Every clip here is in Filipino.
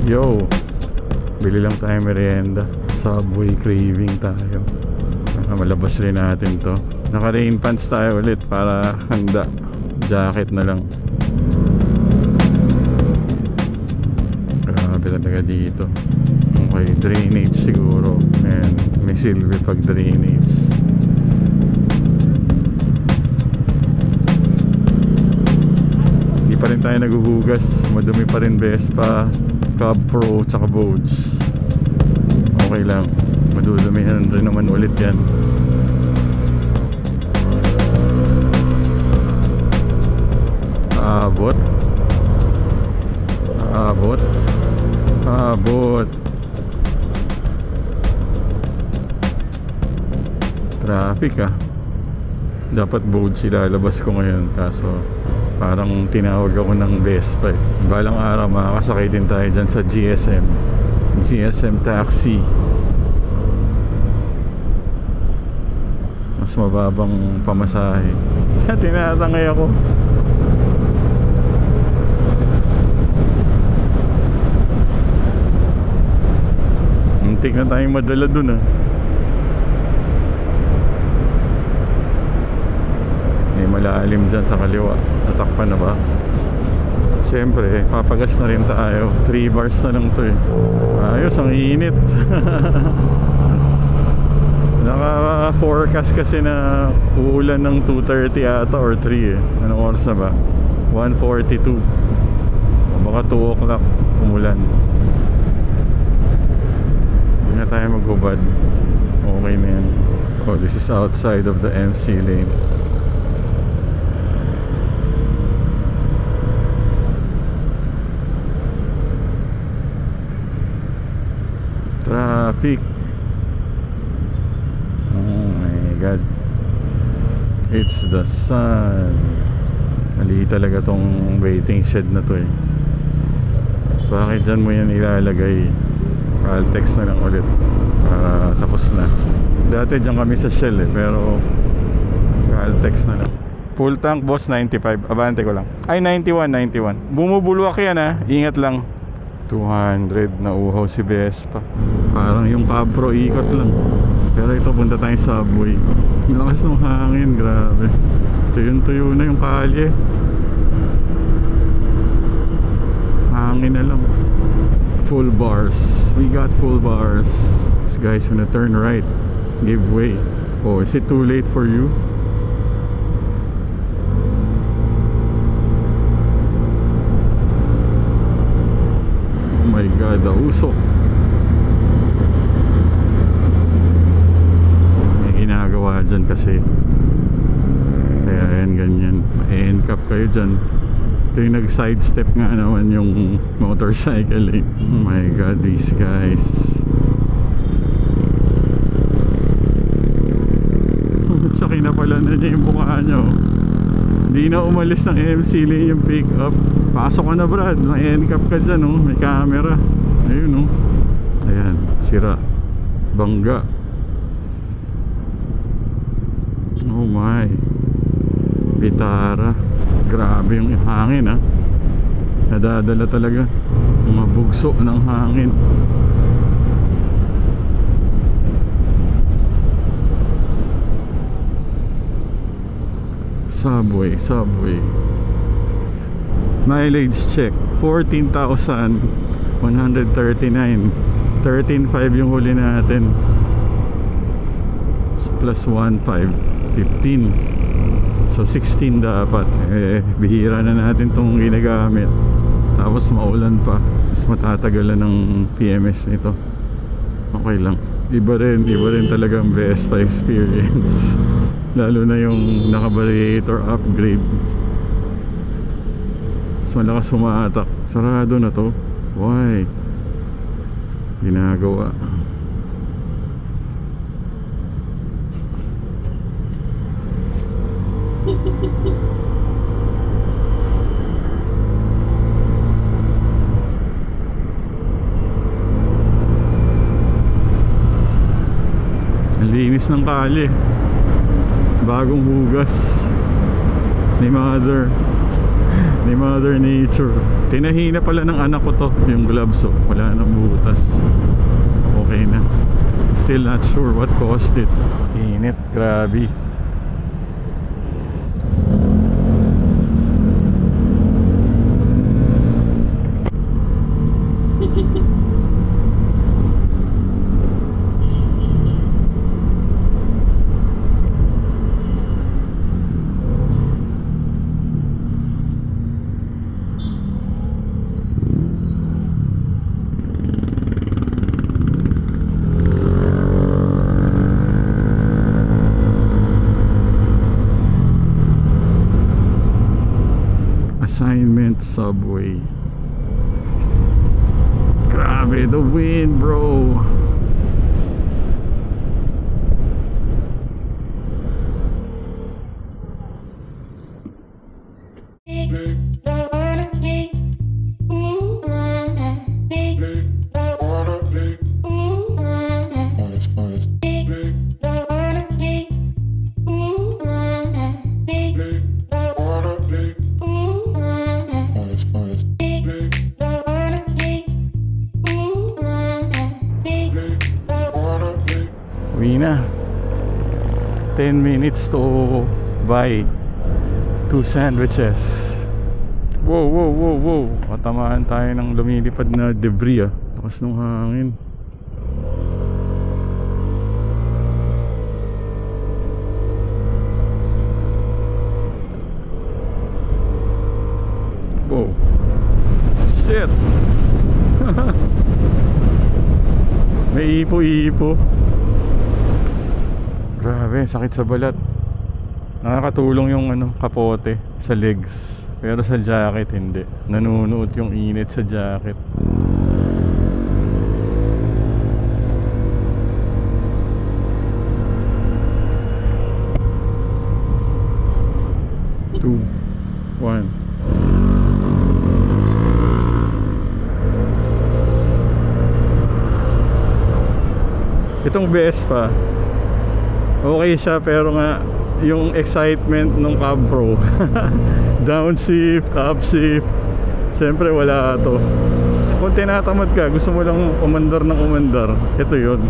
Yo, bili lang tayo merienda. Subway craving tayo. Malabas rin natin to. Naka rain pants tayo ulit para handa. Jacket na lang. Grabe talaga dito. Okay, drainage siguro. And may silver pag drainage. Hindi pa rin tayo naguhugas. Madumi pa rin Vespa, Cub Pro, tsaka Boats. Okay lang. Madudumihan rin naman ulit yan. Abot. Abot. Abot. Traffic ah. Dapat Boats ilalabas ko ngayon. Kaso parang tinawag ako ng Vespa eh. Balang araw makakasakay din tayo dyan sa GSM taxi. Mas mababang pamasahe. Tinatangay ako. Muntik na tayong madala dun ah. May malalim dyan sa kaliwa. Natakpan na ba? Siyempre, papagas na rin tayo. 3 bars na lang to eh. Ayos, ang init. Naka-forecast kasi na uulan ng 2:30 ata or 3 eh. Anong oras na ba? 1:42. Baka 2 o'clock umulan. Hindi na tayo maghubad. Okay na yan. Oh, this is outside of the MC lane. Traffic. Oh my god. It's the sun. Mali talaga tong waiting shed na to eh. Bakit dyan mo yan ilalagay? Caltex na lang ulit para tapos na. Dati dyan kami sa Shell eh, pero Caltex na lang. Full tank boss 95. Abante ko lang. Ay 91. Bumubulwak yan ah. Ingat lang. 200 na uhaw si Vespa. Parang yung Cub Pro ikot lang. Pero ito punta tayong Subway. Lakas ng hangin, grabe. Tuyo na yung kalye. Hangin na lang. Full bars. We got full bars. This guy's gonna turn right. Give way. Oh, is it too late for you? Oh my god, the usok. May ginagawa dyan kasi. Kaya yan, ganyan. Ma-end-cap kayo dyan. Ito yung nag-sidestep nga naman yung motorcycle eh. Oh my god, these guys. Tsaki na pala na niya yung mukha niya oh. Hindi na umalis ng MC lane yung pick up. Pasok ka na Brad, ma-end-cap ka dyan oh. May camera. Ayun oh. Ayan, sira. Bangga. Oh my. Bitara. Grabe yung hangin ah. Nadadala talaga. Mabugso ng hangin. Subway. Mileage check 14,139. 13.5 yung huli natin. Plus 1.5 15. So 16 dapat. Bihira na natin tong ginagamit. Tapos maulan pa. Mas matatagalan ng PMS nito. Okay lang. Iba rin talaga ang Vespa experience. Lalo na yung naka-variator upgrade. Mas malakas sumatak. Sarado na to. Why? Ginagawa. Ang linis ng kalye. Bagong hugas ni mother. ni Mother Nature. Tinahina pala ng anak ko to, yung gloves, oh. Wala nang butas. Okay na. Still not sure what caused it. Init, grabe. Assignment subway. Grabe, the wind, bro. Uwi na. 10 minutes to buy 2 sandwiches. Wow, wow, wow, wow. Katamaan tayo ng lumilipad na debris, ah. Lakas ng hangin. Wow. Shit. May ipo-ipo. Grabe, sakit sa balat. Nakakatulong yung kapote sa legs, pero sa jacket hindi. Nanunuot yung init sa jacket. Two, one. Itong Vespa, okay siya, pero nga yung excitement ng Cab Pro downshift, upshift, syempre wala to. Kung tinatamad ka, gusto mo lang umandar ng umandar, ito yun.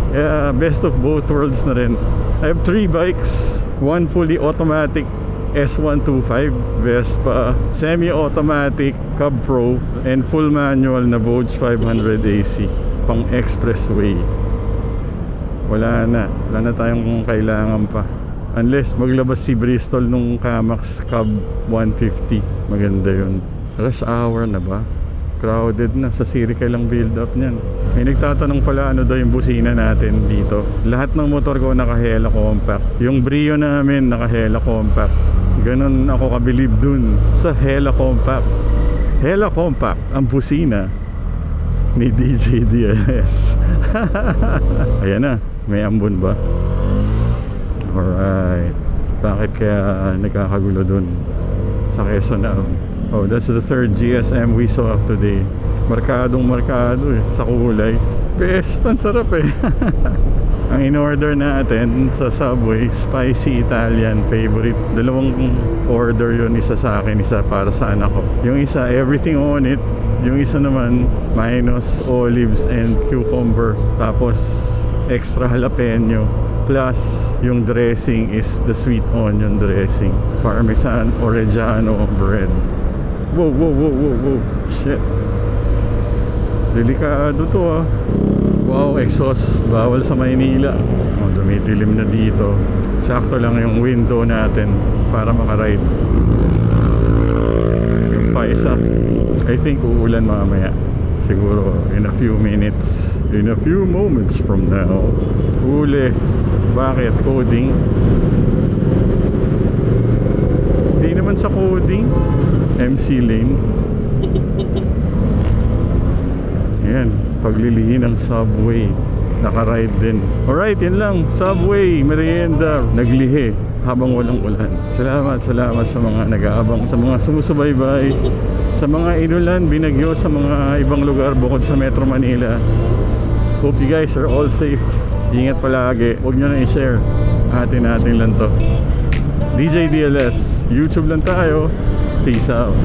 Best of both worlds na rin. I have 3 bikes. One fully automatic S125 Vespa, semi-automatic Cab Pro, and full manual na Vogue 500 AC pang expressway. Wala na tayong kailangan pa, unless maglabas si Bristol nung Kamax Cab 150. Maganda yun. Rush hour na ba? Crowded na, sa Sirikay lang build up niyan. May nagtatanong pala ano daw yung busina natin dito. Lahat ng motor ko naka Hella Compact. Yung Brio namin naka Hella Compact. Ganon ako kabilib dun sa Hella Compact. Hella Compact ang busina ni DJ DLS. Ayan na, may ambon ba? Alright. Bakit kaya nagkakagulo dun sa Quezon na? Oh, that's the 3rd GSM we saw today. Markadong markado sa kulay. Best, pansarap eh. Ang in-order natin sa Subway, spicy Italian favorite. Dalawang order yun, isa sa akin, isa para sa anak ko. Yung isa, everything on it. Yung isa naman, minus olives and cucumber. Tapos, extra jalapeno. Plus, yung dressing is the sweet onion dressing. Parmesan Oregano bread. Wow, wow, wow, wow, wow. Shit. Delikado to ah. Wow, exhaust. Bawal sa Maynila. Oh, dumidilim na dito. Sakto lang yung window natin para makaride. Yung pa isa, I think uulan mamaya. Siguro in a few minutes, in a few moments from now. Huli. Bakit? Coding? Hindi naman sa coding. MC lane. Ayan, paglilihi ng subway. Nakaride din. Alright, yun lang. Subway, merienda. Naglihi habang walang ulan. Salamat sa mga nag-aabang, sa mga sumusubaybay, sa mga inulan, binagyo sa mga ibang lugar bukod sa Metro Manila. Hope you guys are all safe. Ingat palagi. Huwag nyo na i-share. Atin lang to. DJ DLS. YouTube lang tayo. Peace out.